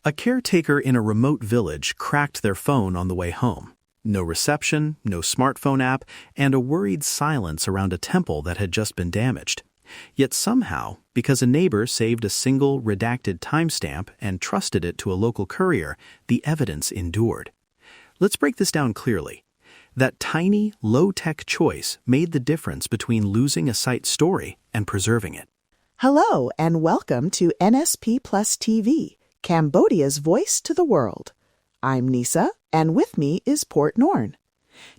A caretaker in a remote village cracked their phone on the way home. No reception, no smartphone app, and a worried silence around a temple that had just been damaged. Yet somehow, because a neighbor saved a single redacted timestamp and trusted it to a local courier, the evidence endured. Let's break this down clearly. That tiny, low-tech choice made the difference between losing a site's story and preserving it. Hello, and welcome to NSP Plus TV, Cambodia's voice to the world. I'm Nisa, and with me is Port Norn.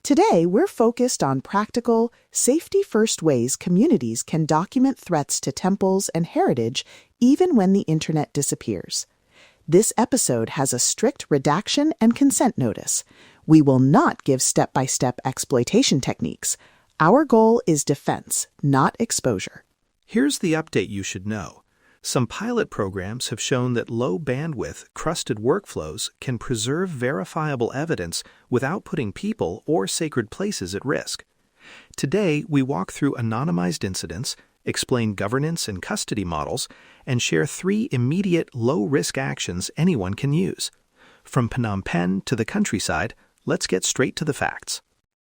Today, we're focused on practical, safety-first ways communities can document threats to temples and heritage even when the internet disappears. This episode has a strict redaction and consent notice. We will not give step-by-step exploitation techniques. Our goal is defense, not exposure. Here's the update you should know. Some pilot programs have shown that low-bandwidth, crusted workflows can preserve verifiable evidence without putting people or sacred places at risk. Today, we walk through anonymized incidents, explain governance and custody models, and share 3 immediate low-risk actions anyone can use. From Phnom Penh to the countryside, let's get straight to the facts.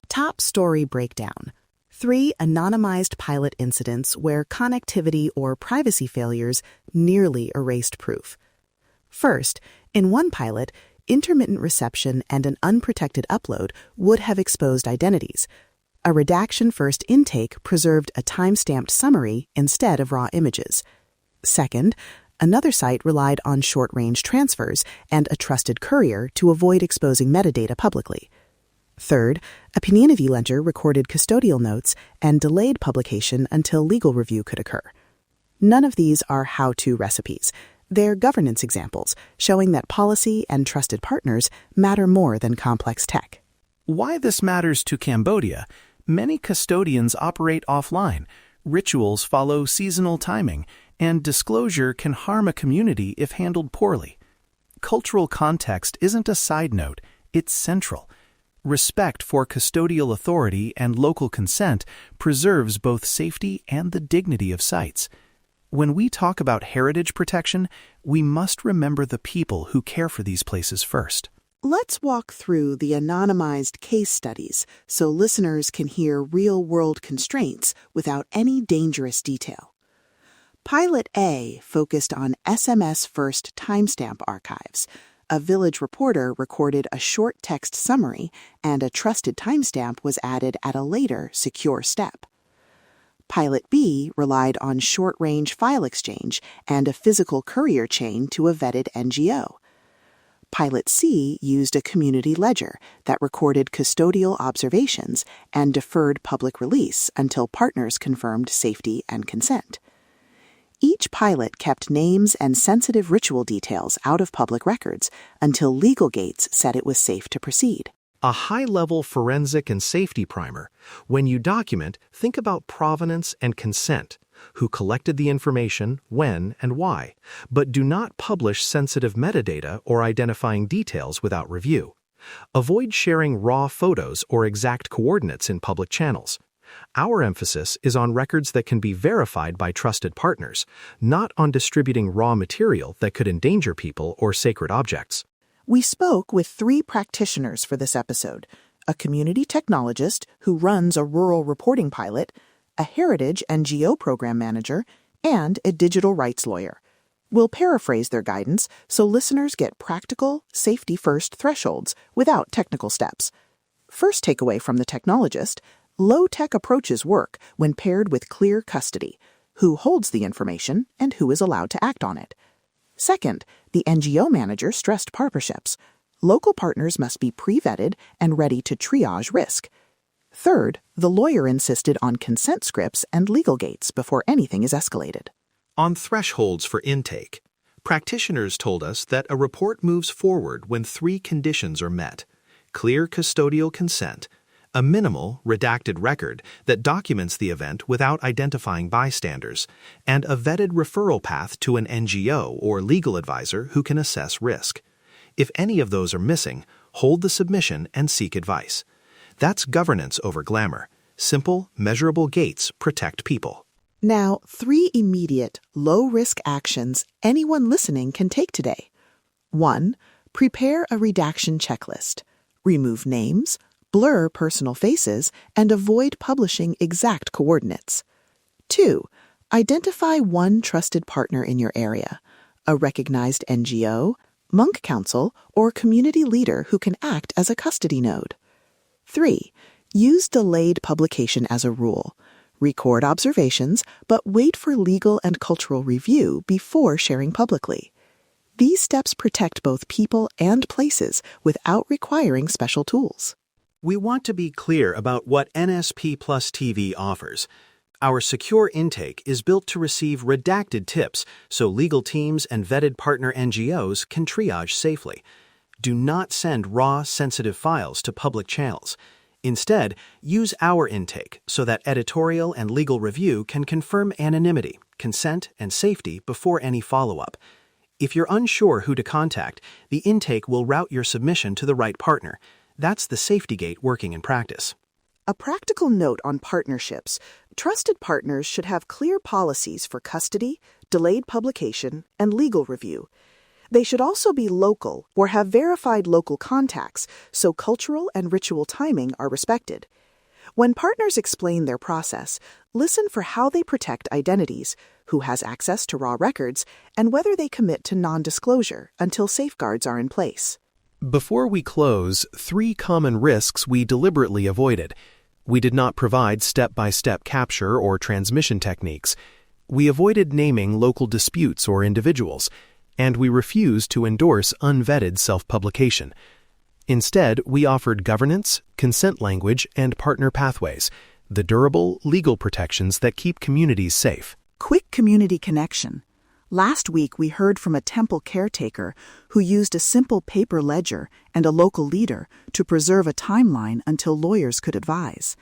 Top story breakdown. 3 anonymized pilot incidents where connectivity or privacy failures nearly erased proof. First, in one pilot, intermittent reception and an unprotected upload would have exposed identities. A redaction-first intake preserved a time-stamped summary instead of raw images. Second, another site relied on short-range transfers and a trusted courier to avoid exposing metadata publicly. Third, a Pinyin ledger recorded custodial notes and delayed publication until legal review could occur. None of these are how-to recipes. They're governance examples, showing that policy and trusted partners matter more than complex tech. Why this matters to Cambodia? Many custodians operate offline. Rituals follow seasonal timing, and disclosure can harm a community if handled poorly. Cultural context isn't a side note, it's central. Respect for custodial authority and local consent preserves both safety and the dignity of sites. When we talk about heritage protection, we must remember the people who care for these places first. Let's walk through the anonymized case studies so listeners can hear real-world constraints without any dangerous detail. Pilot A focused on SMS-first timestamp archives. A village reporter recorded a short text summary, and a trusted timestamp was added at a later, secure step. Pilot B relied on short-range file exchange and a physical courier chain to a vetted NGO. Pilot C used a community ledger that recorded custodial observations and deferred public release until partners confirmed safety and consent. Each pilot kept names and sensitive ritual details out of public records until legal gates said it was safe to proceed. A high-level forensic and safety primer. When you document, think about provenance and consent. Who collected the information, when, and why. But do not publish sensitive metadata or identifying details without review. Avoid sharing raw photos or exact coordinates in public channels. Our emphasis is on records that can be verified by trusted partners, not on distributing raw material that could endanger people or sacred objects. We spoke with 3 practitioners for this episode: a community technologist who runs a rural reporting pilot, a heritage NGO program manager, and a digital rights lawyer. We'll paraphrase their guidance so listeners get practical, safety-first thresholds without technical steps. First takeaway from the technologist: low-tech approaches work when paired with clear custody, who holds the information and who is allowed to act on it. Second, the NGO manager stressed partnerships. Local partners must be pre-vetted and ready to triage risk. Third, the lawyer insisted on consent scripts and legal gates before anything is escalated. On thresholds for intake, practitioners told us that a report moves forward when 3 conditions are met: clear custodial consent, a minimal, redacted record that documents the event without identifying bystanders, and a vetted referral path to an NGO or legal advisor who can assess risk. If any of those are missing, hold the submission and seek advice. That's governance over glamour. Simple, measurable gates protect people. Now, 3 immediate, low-risk actions anyone listening can take today. 1. Prepare a redaction checklist. Remove names, blur personal faces, and avoid publishing exact coordinates. 2. Identify one trusted partner in your area, a recognized NGO, monk council, or community leader who can act as a custody node. 3. Use delayed publication as a rule. Record observations, but wait for legal and cultural review before sharing publicly. These steps protect both people and places without requiring special tools. We want to be clear about what NSP Plus TV offers. Our secure intake is built to receive redacted tips so legal teams and vetted partner NGOs can triage safely. Do not send raw, sensitive files to public channels. Instead, use our intake so that editorial and legal review can confirm anonymity, consent, and safety before any follow-up. If you're unsure who to contact, the intake will route your submission to the right partner. That's the safety gate working in practice. A practical note on partnerships. Trusted partners should have clear policies for custody, delayed publication, and legal review. They should also be local or have verified local contacts so cultural and ritual timing are respected. When partners explain their process, listen for how they protect identities, who has access to raw records, and whether they commit to non-disclosure until safeguards are in place. Before we close, 3 common risks we deliberately avoided. We did not provide step-by-step capture or transmission techniques. We avoided naming local disputes or individuals. And we refused to endorse unvetted self-publication. Instead, we offered governance, consent language, and partner pathways, the durable, legal protections that keep communities safe. Quick community connection. Last week, we heard from a temple caretaker who used a simple paper ledger and a local leader to preserve a timeline until lawyers could advise.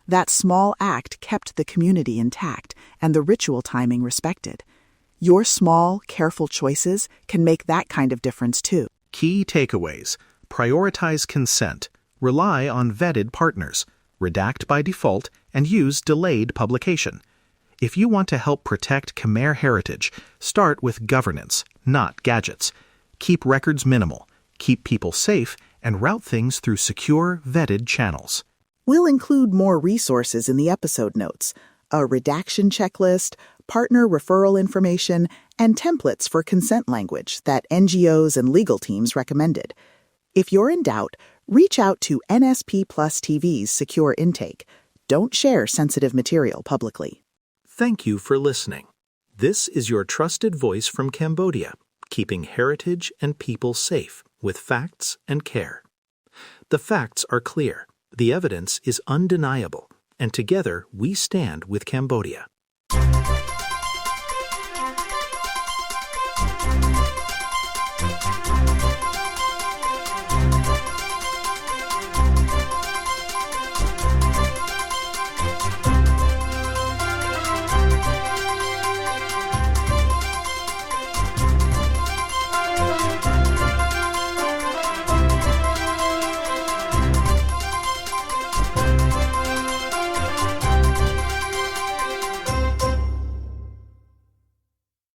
That small act kept the community intact and the ritual timing respected. Your small, careful choices can make that kind of difference too. Key takeaways. Prioritize consent. Rely on vetted partners. Redact by default and use delayed publication. If you want to help protect Khmer heritage, start with governance, not gadgets. Keep records minimal, keep people safe, and route things through secure, vetted channels. We'll include more resources in the episode notes, a redaction checklist, partner referral information, and templates for consent language that NGOs and legal teams recommended. If you're in doubt, reach out to NSP Plus TV's secure intake. Don't share sensitive material publicly. Thank you for listening. This is your trusted voice from Cambodia, keeping heritage and people safe with facts and care. The facts are clear, the evidence is undeniable, and together we stand with Cambodia.